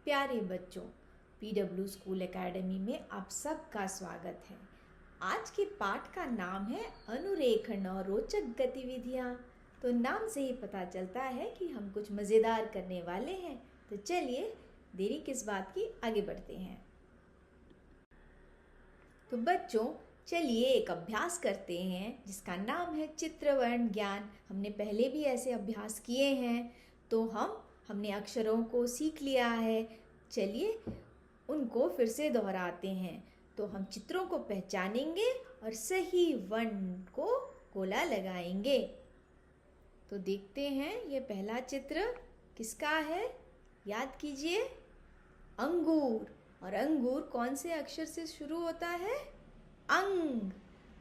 प्यारे बच्चों, PW school academy में आप सबका स्वागत है। आज के पाठ का नाम है अनुरेखण और रोचक गतिविधियाँ। तो नाम से ही पता चलता है कि हम कुछ मज़ेदार करने वाले हैं। तो चलिए देरी किस बात की, आगे बढ़ते हैं। तो बच्चों चलिए एक अभ्यास करते हैं जिसका नाम है चित्रवर्ण ज्ञान। हमने पहले भी ऐसे अभ्यास किए हैं, तो हमने अक्षरों को सीख लिया है। चलिए उनको फिर से दोहराते हैं। तो हम चित्रों को पहचानेंगे और सही वर्ण को गोला लगाएंगे। तो देखते हैं ये पहला चित्र किसका है, याद कीजिए, अंगूर। और अंगूर कौन से अक्षर से शुरू होता है, अंग।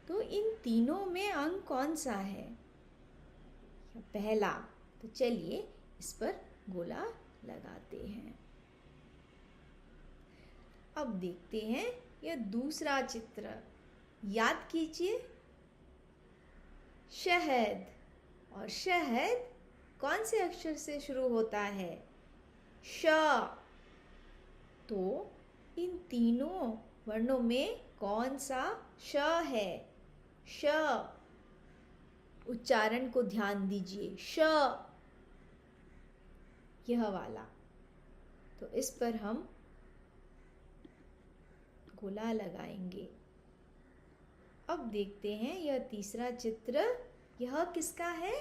तो इन तीनों में अंग कौन सा है, पहला। तो चलिए इस पर गोला लगाते हैं। अब देखते हैं यह दूसरा चित्र, याद कीजिए, शहद। और शहद कौन से अक्षर से शुरू होता है, श। तो इन तीनों वर्णों में कौन सा श है, श। उच्चारण को ध्यान दीजिए, श, यह वाला। तो इस पर हम गोला लगाएंगे। अब देखते हैं यह तीसरा चित्र, यह किसका है,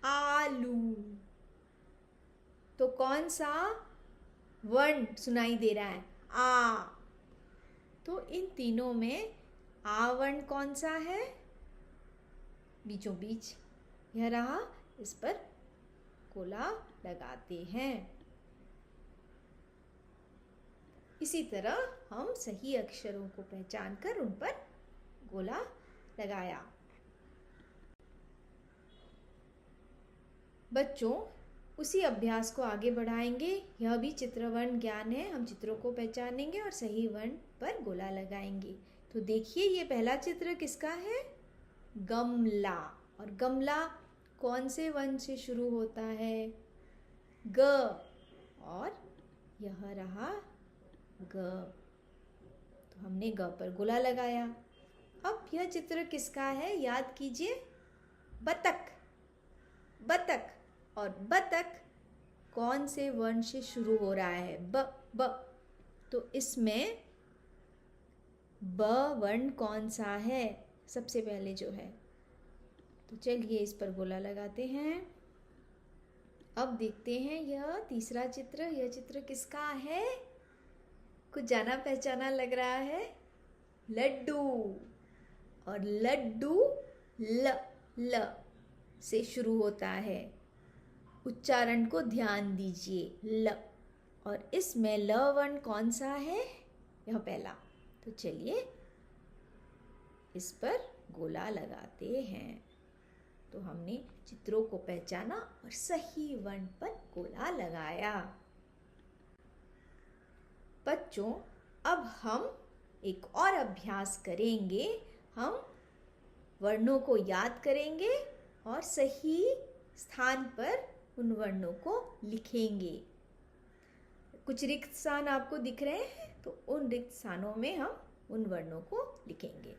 आलू। तो कौन सा वर्ण सुनाई दे रहा है, आ। तो इन तीनों में आ वर्ण कौन सा है, बीचों बीच यह रहा। इस पर गोला लगाते हैं। इसी तरह हम सही अक्षरों को पहचान कर उन पर गोला लगाया। बच्चों उसी अभ्यास को आगे बढ़ाएंगे। यह भी चित्रवर्ण ज्ञान है। हम चित्रों को पहचानेंगे और सही वर्ण पर गोला लगाएंगे। तो देखिए ये पहला चित्र किसका है, गमला। और गमला कौन से वर्ण से शुरू होता है, ग। और यह रहा ग। तो हमने ग पर गोला लगाया। अब यह चित्र किसका है, याद कीजिए, बतख। बतख, और बतख कौन से वर्ण से शुरू हो रहा है, ब, ब। तो इसमें ब वर्ण कौन सा है, सबसे पहले जो है। तो चलिए इस पर गोला लगाते हैं। अब देखते हैं यह तीसरा चित्र, यह चित्र किसका है, कुछ जाना पहचाना लग रहा है, लड्डू। और लड्डू ल से शुरू होता है। उच्चारण को ध्यान दीजिए, ल। और इसमें ल वर्ण कौन सा है, यह पहला। तो चलिए इस पर गोला लगाते हैं। तो हमने चित्रों को पहचाना और सही वर्ण पर गोला लगाया। बच्चों अब हम एक और अभ्यास करेंगे। हम वर्णों को याद करेंगे और सही स्थान पर उन वर्णों को लिखेंगे। कुछ रिक्त स्थान आपको दिख रहे हैं, तो उन रिक्त स्थानों में हम उन वर्णों को लिखेंगे।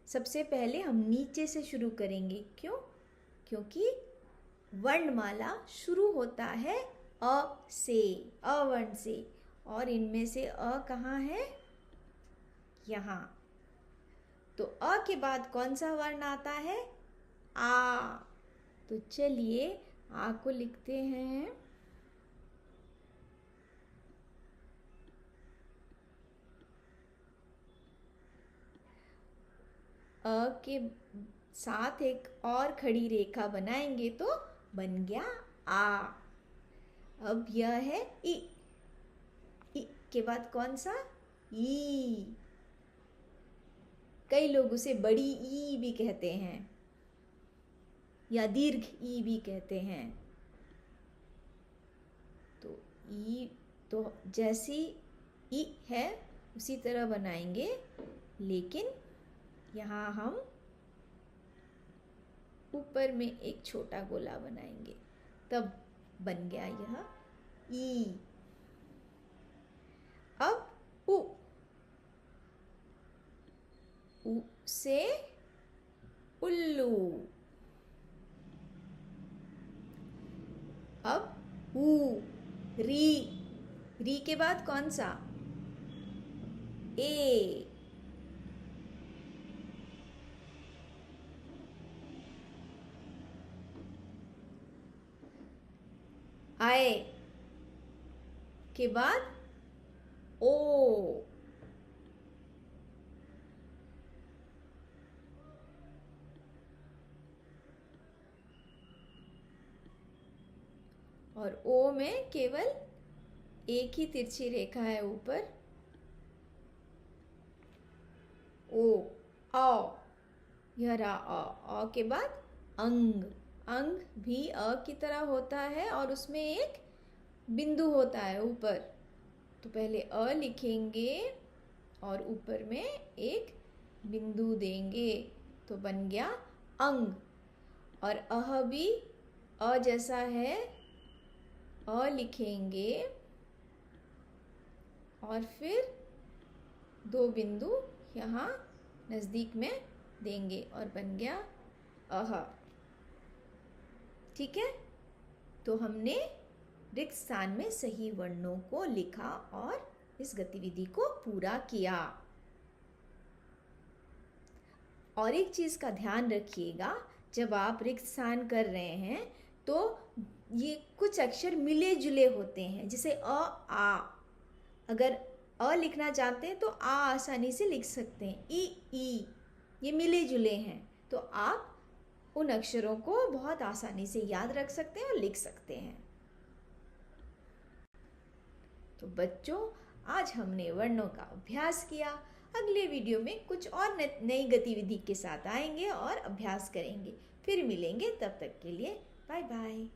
सबसे पहले हम नीचे से शुरू करेंगे। क्यों, क्योंकि वर्णमाला शुरू होता है अ से, अ वर्ण से। और इनमें से अ कहाँ है, यहाँ। तो अ के बाद कौन सा वर्ण आता है, आ। तो चलिए आ को लिखते हैं। अ के साथ एक और खड़ी रेखा बनाएंगे तो बन गया आ। अब यह है ई। ई के बाद कौन सा, ई। कई लोग उसे बड़ी ई भी कहते हैं या दीर्घ ई भी कहते हैं। तो ई, तो जैसी ई है उसी तरह बनाएंगे, लेकिन यहाँ हम ऊपर में एक छोटा गोला बनाएंगे, तब बन गया यह ई। अब उ, उ से उल्लू। अब ऊ, री, री के बाद कौन सा? ए। आए के बाद ओ। और ओ में केवल एक ही तिरछी रेखा है ऊपर। ओ, औ, यह रहा अ के बाद अंग। अंग भी अ की तरह होता है और उसमें एक बिंदु होता है ऊपर। तो पहले अ लिखेंगे और ऊपर में एक बिंदु देंगे तो बन गया अंग। और अह भी अ जैसा है, अ लिखेंगे और फिर दो बिंदु यहाँ नज़दीक में देंगे और बन गया अह। ठीक है, तो हमने रिक्त स्थान में सही वर्णों को लिखा और इस गतिविधि को पूरा किया। और एक चीज का ध्यान रखिएगा, जब आप रिक्त स्थान कर रहे हैं तो ये कुछ अक्षर मिले जुले होते हैं, जैसे अ, आ। अगर अ लिखना चाहते हैं तो आ आसानी से लिख सकते हैं। ई, ये मिले जुले हैं, तो आप उन अक्षरों को बहुत आसानी से याद रख सकते हैं और लिख सकते हैं। तो बच्चों, आज हमने वर्णों का अभ्यास किया। अगले वीडियो में कुछ और नई गतिविधि के साथ आएंगे और अभ्यास करेंगे। फिर मिलेंगे, तब तक के लिए बाय बाय।